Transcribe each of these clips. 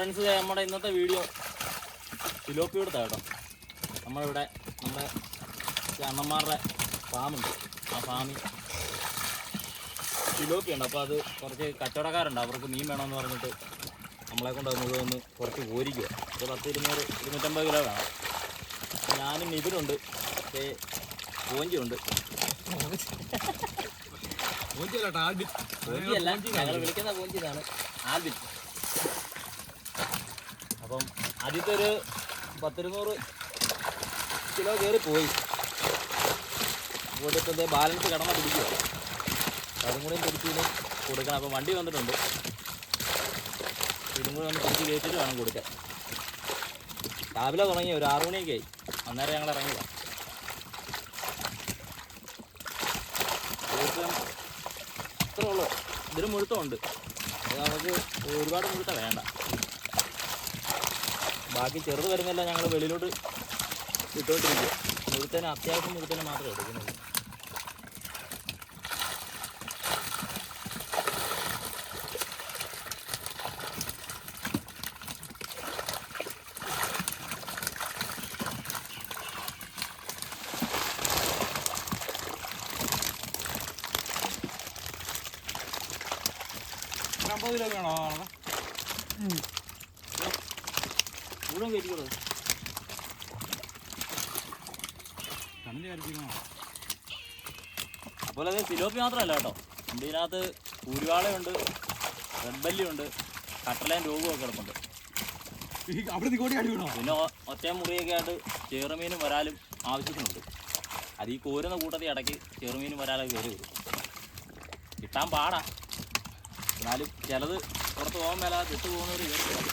Friends, നമ്മുടെ ഇന്നത്തെ video ഫിലോപ്പിയുടെ കേട്ടോ. നമ്മളിവിടെ നമ്മുടെ അണ്ണന്മാരുടെ ഫാമുണ്ട്. ആ ഫാമിൽ ഫിലോപ്പി ഉണ്ട്. അപ്പോൾ അത് കുറച്ച് കച്ചവടക്കാരുണ്ട്, അവർക്ക് മീൻ വേണമെന്ന് പറഞ്ഞിട്ട് നമ്മളെ കൊണ്ട് അത് മുഴുവൻ ഒന്ന് കുറച്ച് കോരിക്കുക. ഒരു 250 കിലോ വേണം. ഞാനും ഇതിലുണ്ട്, കോഞ്ചിയുണ്ട്. കോഞ്ചിയല്ല, ഞങ്ങൾ വിളിക്കുന്ന കോഞ്ചി ഇതാണ്, ആൽബിൻ. അപ്പം ആദ്യത്തെ ഒരു 200 കിലോ കയറിപ്പോയി. ഇവിടുത്തെ ബാലൻസ് കിടന്ന പിടിക്കുക, അതും കൂടി പിടിച്ചിന് കൊടുക്കണം. അപ്പം വണ്ടി വന്നിട്ടുണ്ട്, ഇതും കൂടി ഒന്ന് പിടിച്ച് കയറ്റിട്ട് വേണം കൊടുക്കാൻ. രാവിലെ തുടങ്ങി, ഒരു 6 മണിയൊക്കെ ആയി, അന്നേരം ഞങ്ങൾ ഇറങ്ങിയതാണ്. ഇത്രേ ഉള്ളൂ. ഇതിന് മുഴുത്തമുണ്ട്, അത് നമുക്ക് ഒരുപാട് മുഴുത്ത വേണ്ട. ബാക്കി ചെറുത് വരുന്നില്ല, ഞങ്ങൾ വെളിയിലോട്ട് ഇട്ടുകൊണ്ടിരിക്കുക. മുഴുത്തന് അത്യാവശ്യം മുഴുത്തന് മാത്രമേ എടുക്കുന്നുള്ളൂ. കിലോ വേണോ? മുഴുവൻ കയറ്റിക്കോളൂ. അപ്പോൾ അത് ഫിലോപ്പി മാത്രമല്ല കേട്ടോ, ഇതിനകത്ത് കുരുവാളയുണ്ട്, റെഡ് ബല്ലിയുണ്ട്, കട്ടലയും രോഗമൊക്കെ കിടപ്പുണ്ട്. പിന്നെ ഒറ്റ മുറിയൊക്കെ ആയിട്ട് ചെറുമീനും വരാലും ആവശ്യത്തിനുണ്ട്. അത് ഈ കോരുന്ന കൂട്ടത്തിൽ ഇടയ്ക്ക് ചെറുമീനും വരാലൊക്കെ കയറി വരും. കിട്ടാൻ പാടാ, എന്നാലും ചിലത് പുറത്ത് പോകാൻ മേലാതെ വിട്ടു പോകുന്നവർ കയറി.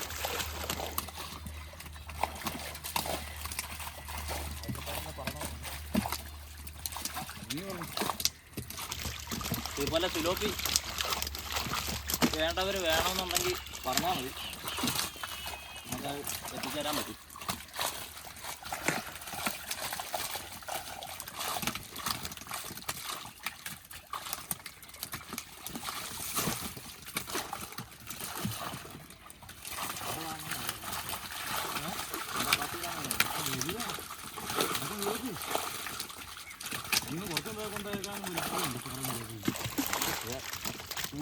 ഇതുപോലെ ഫിലോപ്പി വേണ്ടവർ വേണമെന്നുണ്ടെങ്കിൽ പറഞ്ഞാൽ മതി, നമുക്കത് എത്തിച്ചേരാൻ പറ്റും.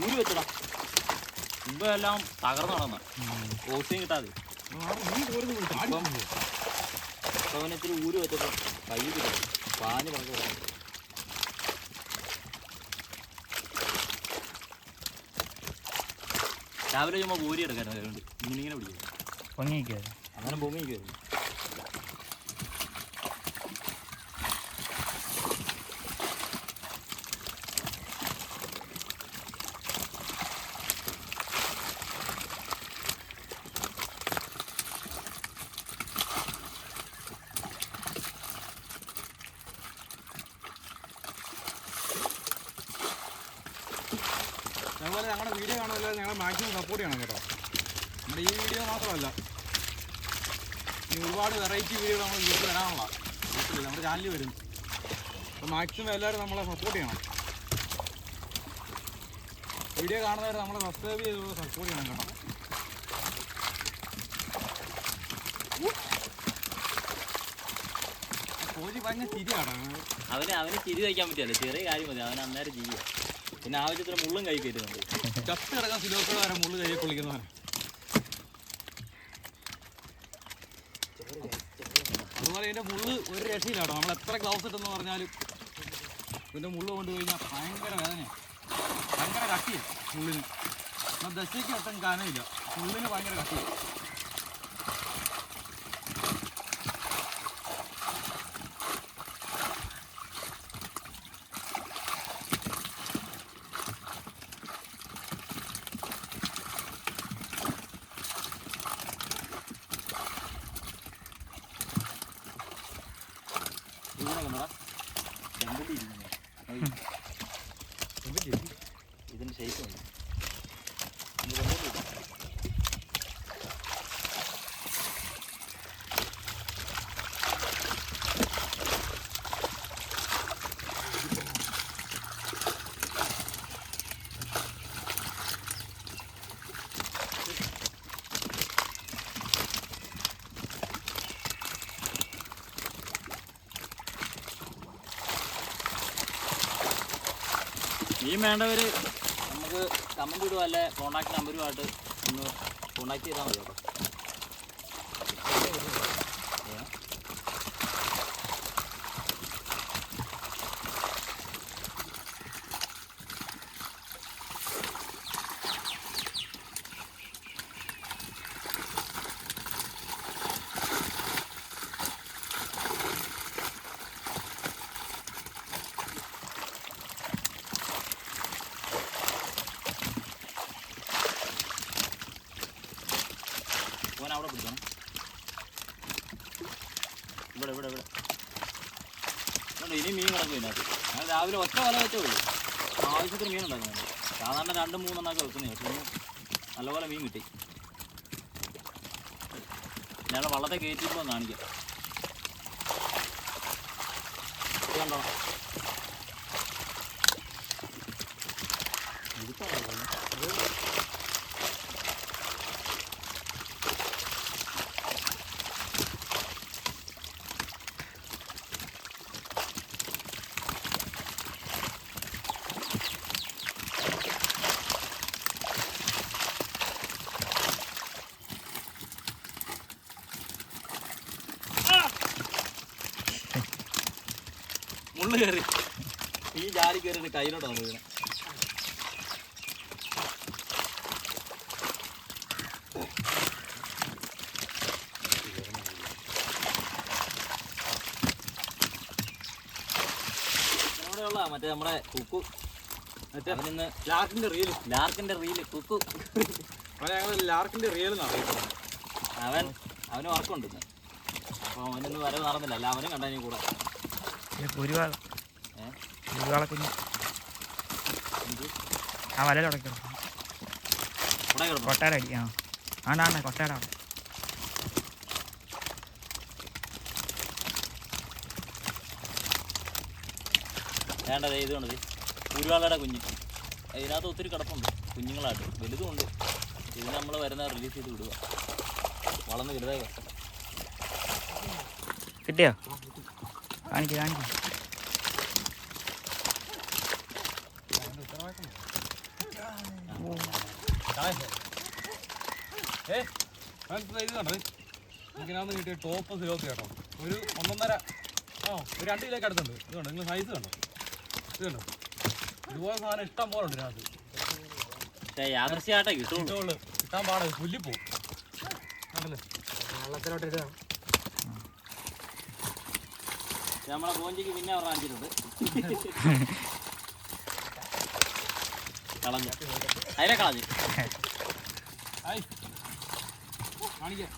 ഊര് വെച്ചടാ, മുമ്പ് എല്ലാം തകർന്നു നടന്ന ഓക്സിജൻ കിട്ടാതെ. അവന് ഇത്തിരി ഊര് വെച്ചപ്പോൾ കൈ കിട്ടും, പാഞ്ഞ് പറഞ്ഞു കൊടുക്കണം. രാവിലെ ചുമ്മാ ഊരി എടുക്കായിരുന്നു, അതുകൊണ്ട് ഇങ്ങനെ പിടിക്കും, പൊങ്ങിക്കായിരുന്നു. അങ്ങനെ പൊങ്ങിക്കുമായിരുന്നു. അതുപോലെ ഞങ്ങളുടെ വീഡിയോ കാണുമല്ലോ, ഞങ്ങൾ മാക്സിമം സപ്പോർട്ട് ചെയ്യണം കേട്ടോ. നമ്മുടെ ഈ വീഡിയോ മാത്രമല്ല, ഇനി ഒരുപാട് വെറൈറ്റി വീഡിയോ നമ്മൾ വീട്ടിൽ വരാനുള്ള നമ്മുടെ ചാനലിൽ വരും. അപ്പോൾ മാക്സിമം എല്ലാവരും നമ്മളെ സപ്പോർട്ട് ചെയ്യണം. വീഡിയോ കാണുന്നവർ നമ്മളെ സബ്സ്ക്രൈബ് ചെയ്ത് സപ്പോർട്ട് ചെയ്യണം കേട്ടോ. കോഴി ഭയങ്കര ചിരിയാണ്. അവന് ചിരി വയ്ക്കാൻ പറ്റില്ല, ചെറിയ കാര്യം മതി, അവൻ അന്നേരം ചെയ്യുക. പിന്നെ ആവശ്യത്തിന് മുള്ളും കൈ കയറ്റുന്നുണ്ട്. ചത്ത് കിടക്കാൻ ഫിലോപ്പിയുടെ വരെ മുള്ളു കൈയെ കുളിക്കുന്നവരെ. അതുപോലെ ഇതിൻ്റെ മുള്ള് ഒരു രക്ഷയില്ലാട്ടോ. നമ്മൾ എത്ര ഗ്ലൗസ് ഇട്ടെന്ന് പറഞ്ഞാലും ഇതിൻ്റെ മുള്ള് കൊണ്ട് കഴിഞ്ഞാൽ ഭയങ്കര വേദനയാണ്, ഭയങ്കര കട്ടിയാണ് മുള്ളിന്. എന്നാൽ ദശയ്ക്ക് ഒട്ടും കാനമില്ല, മുള്ളിന് ഭയങ്കര കട്ടിയാണ്. ഇതിൻ്റെ ഷേപ്പ് ഉണ്ട്. മീൻ വേണ്ടവർ നമുക്ക് കമൻറ്റ് ഇടുക അല്ലെ കോൺടാക്ട് നമ്പറുമായിട്ട് ഒന്ന് കോൺടാക്ട് ചെയ്താൽ മതി കേട്ടോ. ഓൻ അവിടെ പിടിക്കണം. ഇവിടെ ഇവിടെ ഇവിടെ ഇനി മീൻ കിടക്കും ഇതിനകത്ത്. ഞങ്ങൾ രാവിലെ ഒറ്റ വല വെച്ചേ ഉള്ളൂ. ആവശ്യത്തിന് മീൻ ഉണ്ടാക്കുന്നുണ്ട്. സാധാരണ 2-3 എണ്ണമൊക്കെ വെക്കുന്നത്. പക്ഷെ ഒന്നും നല്ലപോലെ മീൻ കിട്ടി. ഞങ്ങൾ വള്ളത്തെ കയറ്റിപ്പോൾ കാണിക്കാം. ഇത് കണ്ടോ? മുള്ളു കയറി ഈ ജാലി കയറിയിട്ട് കയ്യിലോട്ടാണ് വീണത്. ഇവിടെയുള്ള മറ്റേ നമ്മുടെ കുക്കു അവനിന്ന് ലാർക്കിന്റെ റീല് കുക്കു ലാർക്കിന്റെ റിയൽ അവന് വർക്കുണ്ട് ഇന്ന്. അപ്പോൾ അവനൊന്നും വരവ് നടന്നില്ല. അല്ല അവനും കണ്ടതിന് കൂടെ ആ വല തുടക്കണം കൊട്ടാരടി. ആ ആണ്ടാ കൊട്ടാരാണ്. വേണ്ടത് ഇതുകൊണ്ട് കുരുവാളയുടെ കുഞ്ഞ് ഇതിനകത്ത് ഒത്തിരി കിടപ്പുണ്ട് കുഞ്ഞുങ്ങളായിട്ട്. വലുതുമുണ്ട്. ഇത് നമ്മൾ വരുന്ന റിലീസ് ചെയ്ത് വിടുക. വളർന്ന് വലുതായി കിട്ടിയോ? കാണിക്ക് കാണിക്ക്. ഇത് കണ്ടത് എനിക്കിനകത്ത് കിട്ടിയ ടോപ്പ് സിലോപ്പി കേട്ടോ. ഒരു 1.5 ഒരു 2 കിലോക്ക് അടുത്തുണ്ട്. ഇത് കണ്ടോ നിങ്ങൾ സൈസ് കണ്ടോ? ഇത് കണ്ടോ? ഇതുപോലെ സാധനം ഇഷ്ടം പോലെ ഉണ്ട് ഇതിനകത്ത്. യാദൃശ്യമായിട്ടേ കിട്ടുള്ളൂ. കിട്ടാൻ പാടാ. പുല്ലിപ്പോവും. വെള്ളത്തിലോട്ട് ഇടുക. നമ്മളെ കോഞ്ചിക്ക് പിന്നെ അവർ കാണിച്ചിട്ടുണ്ട്. കളഞ്ഞു അതിനെ കളഞ്ഞു. കാണിക്കാം.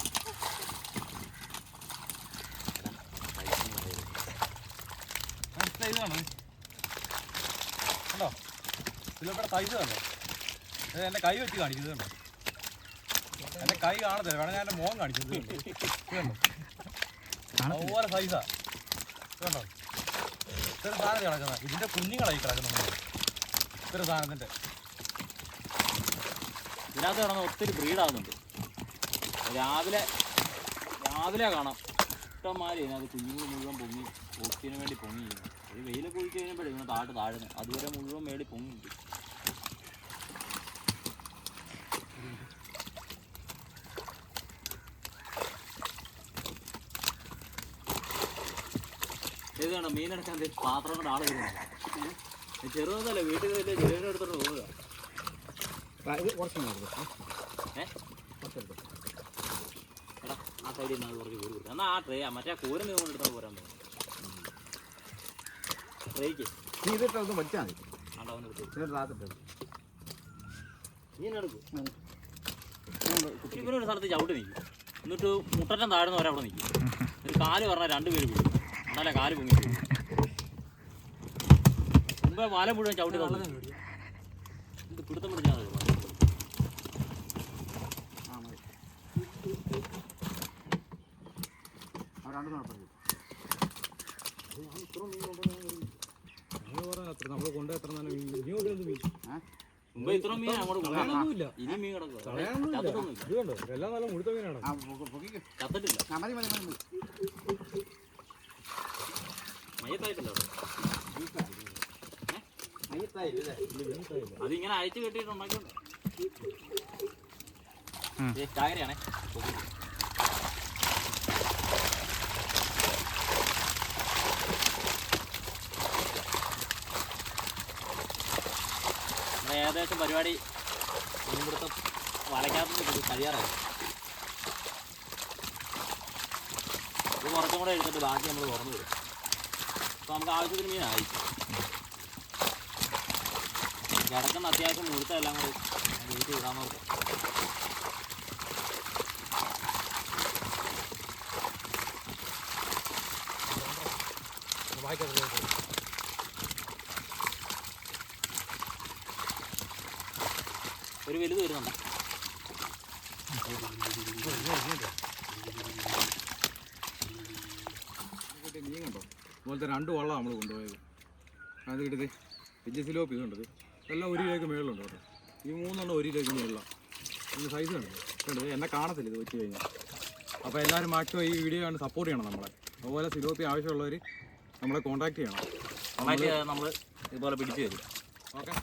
ഇത് കണ്ടോ? കണ്ടോ ഇതിലൊക്കെ സൈസ് കണ്ടോ? എൻ്റെ കൈ വെച്ച് കാണിക്കുന്നത് കണ്ടോ? എൻ്റെ കൈ കാണത്തില്ല. വേണം ഞാൻ എൻ്റെ മുഖം കാണിച്ചത് കണ്ടോ? അതുപോലെ സൈസാ. കണ്ടോ? ഇത്ര സാധനം കിടക്കുന്നത്. ഇതിൻ്റെ കുഞ്ഞുങ്ങളായി കിടക്കുന്നുണ്ട്. ഇത്ര സാധനത്തിൻ്റെ ഇതിനകത്ത് കിടന്ന് ഒത്തിരി ബ്രീഡാകുന്നുണ്ട്. രാവിലെ കാണാം ഇഷ്ടംമാരി ഇതിനകത്ത് കുഞ്ഞുങ്ങൾ മുഴുവൻ പൊങ്ങി ഓക്സിജന് വേണ്ടി പൊങ്ങി. ഈ വെയിലൊക്കെ ഒഴിച്ച് കഴിഞ്ഞപ്പോഴേ ഇങ്ങനെ താഴുന്നത്. അതുവരെ മുഴുവൻ മേടി പൊങ്ങിയിട്ട് ഇത് വേണം മീനെടുക്കാൻ പാത്രം കൊണ്ട് ആൾ വരുന്നത്. ചെറുതല്ല വീട്ടിൽ വലിയ ചെറുതിനെ എടുത്തോണ്ട് പോവുക. എടാ ആ സൈഡിൽ നിന്ന് കുറച്ച് കോരി കൊടുക്കുക. എന്നാൽ ആ ട്രേ മറ്റേ കോരി മീൻ കൊണ്ട് എടുത്താൽ പോരാൻ പോകും. ട്രേക്ക് ഇതിട്ടൊന്ന് വെച്ചാൽ മതി. ആണ്ടാ അവന് എടുത്തു മീനെടുക്കും. ഇവനൊരു സ്ഥലത്ത് ചവിട്ടി നിൽക്കും. എന്നിട്ട് മുട്ടറ്റം താഴുന്നവരെ അവിടെ നിൽക്കും. ഒരു കാല് പറഞ്ഞാൽ 2 പേര് വീഴും. എന്നാലേ കാല് പൊങ്ങി പോകും. മുമ്പേ വല മുഴുവൻ ചവിട്ടി തന്നത് ഇത് പിടുത്തം പിടിച്ചാൽ മതി. നമ്മൾ കൊണ്ട് എത്ര മുമ്പ് ഇത്ര മീൻ അങ്ങോട്ട് കൊണ്ടുവന്നില്ല. ഇനി മീൻ കിടക്കുക. എല്ലാം നല്ല മുഴുത്ത മീനാണ്. ചത്തിട്ടില്ല. മയ്യത്തായിട്ടില്ല. അതിങ്ങനെ അയച്ചു കെട്ടിയിട്ടുണ്ടാക്കിയുണ്ട്. ചാകരയാണേ. ഏകദേശം പരിപാടി മീൻപിടുത്തം വലയ്ക്കകത്ത് കഴിയാറായി. ഇത് കുറച്ചും കൂടെ എടുത്തിട്ട് ബാക്കി നമ്മൾ തുറന്നു വരും. അപ്പോൾ നമുക്ക് ആവശ്യത്തിന് മീനായി. കിടക്കുന്ന അത്യാവശ്യം മുഴുത്ത എല്ലാം കൂടി വീട്ടിൽ വിടാൻ നോക്കും. ഒരു വലുത് വരുന്നുണ്ട്. മീൻ കണ്ടോ? അതുപോലത്തെ 2 വള്ളം നമ്മൾ കൊണ്ടുപോയത്. അത് കിട്ടത് വലിയ സിലോപ്പ് ഇതുണ്ടത്. ഇതെല്ലാം 1 കിലോയ്ക്ക് മേളിലുണ്ട് കേട്ടോ. ഈ 3 1 കിലോയ്ക്ക് മേളിലാണ്. ഇതിന് സൈസ് കണ്ടത്. എന്നെ കാണത്തില്ല ഇത് വെച്ച് കഴിഞ്ഞാൽ. അപ്പോൾ എല്ലാവരും മാക്സിമം ഈ വീഡിയോ കണ്ട് സപ്പോർട്ട് ചെയ്യണം നമ്മളെ. അതുപോലെ സിലോപ്പി ആവശ്യമുള്ളവർ നമ്മളെ കോൺടാക്ട് ചെയ്യണം. നമ്മൾ ഇതുപോലെ പിടിച്ചു തരും. ഓക്കെ.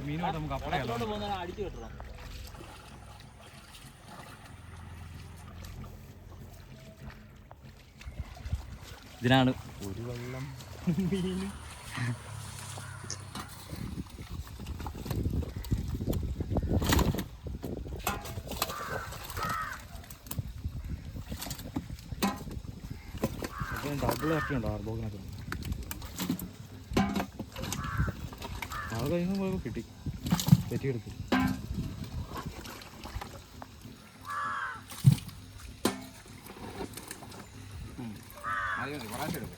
മീനോട്ട് നമുക്ക് അപ്പളേ അടിച്ചു കെട്ടണം. ഇതിനാണ് ഒരു വെള്ളം മീൻ. ഡബിൾ ആക്കിയുണ്ടോ ആർബോക്കിനൊക്കെ? അത് കഴിഞ്ഞ് പോയപ്പോൾ കിട്ടി തെറ്റിയെടുത്തു. കുറച്ചെടുക്കും.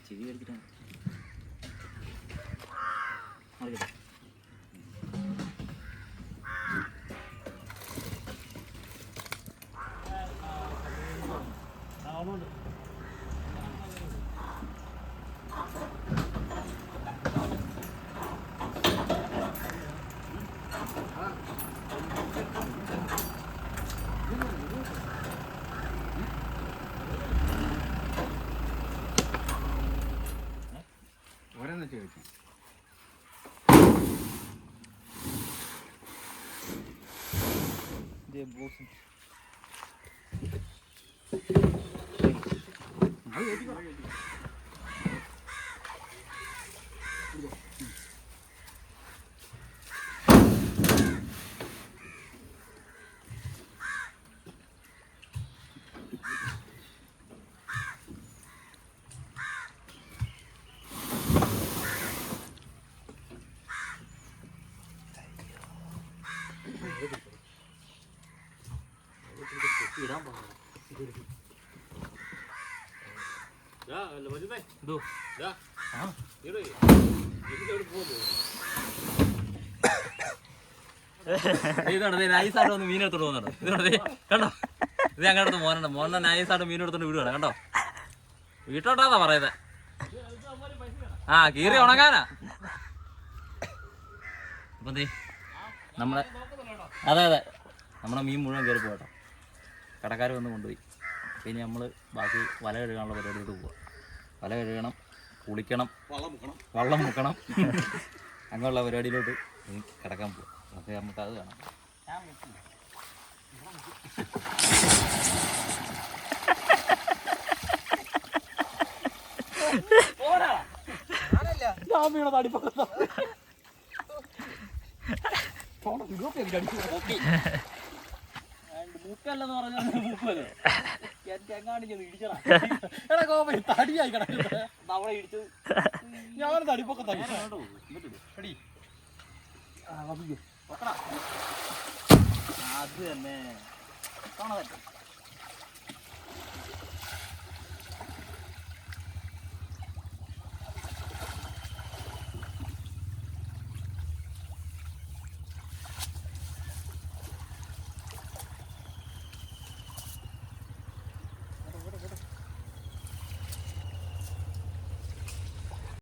ചെവി എടുത്തിട്ടാണ് ഒരെണ്ണം ചോദിക്കാം. ഇടാൻ പാടില്ല. ഇതാണ് നൈസായിട്ട് വന്ന് മീൻ എടുത്തോണ്ട് പോകുന്നുണ്ട്. ഇതാണ് കണ്ടോ, ഇത് ഞങ്ങളുടെ മോനുണ്ട്. മോനെ നൈസായിട്ട് മീൻ എടുത്തോണ്ട് വിടുകയാണ്. കണ്ടോ, വീട്ടോട്ടാന്നാ പറയുന്നത്. ആ കീറി ഉണങ്ങാനാ. അപ്പം നമ്മളെ അതെ നമ്മുടെ മീൻ മുഴുവൻ കയറി പോകട്ടോ. കടക്കാർ വന്ന് കൊണ്ടുപോയി. പിന്നെ നമ്മൾ ബാക്കി വല കഴുകാനുള്ള പരിപാടിയോട്ട് പോവുക. വല കഴുകണം, കുളിക്കണം, വള്ളം മുക്കണം അങ്ങനെയുള്ള പരിപാടിയിലോട്ട് കിടക്കാൻ പോവുക. അതെ നമുക്കത് കാണാം. മൂക്കല്ലെന്ന് പറഞ്ഞാൽ മൂക്കല്ലോ എങ്ങാണ്ട് ഇടിച്ചടാ എടാ കോപ്പ തടിയായി കിടക്കുന്നത് അവിടെ ഇടിച്ചത് ഞാൻ തടിപ്പൊക്കെ തടി അത് തന്നെ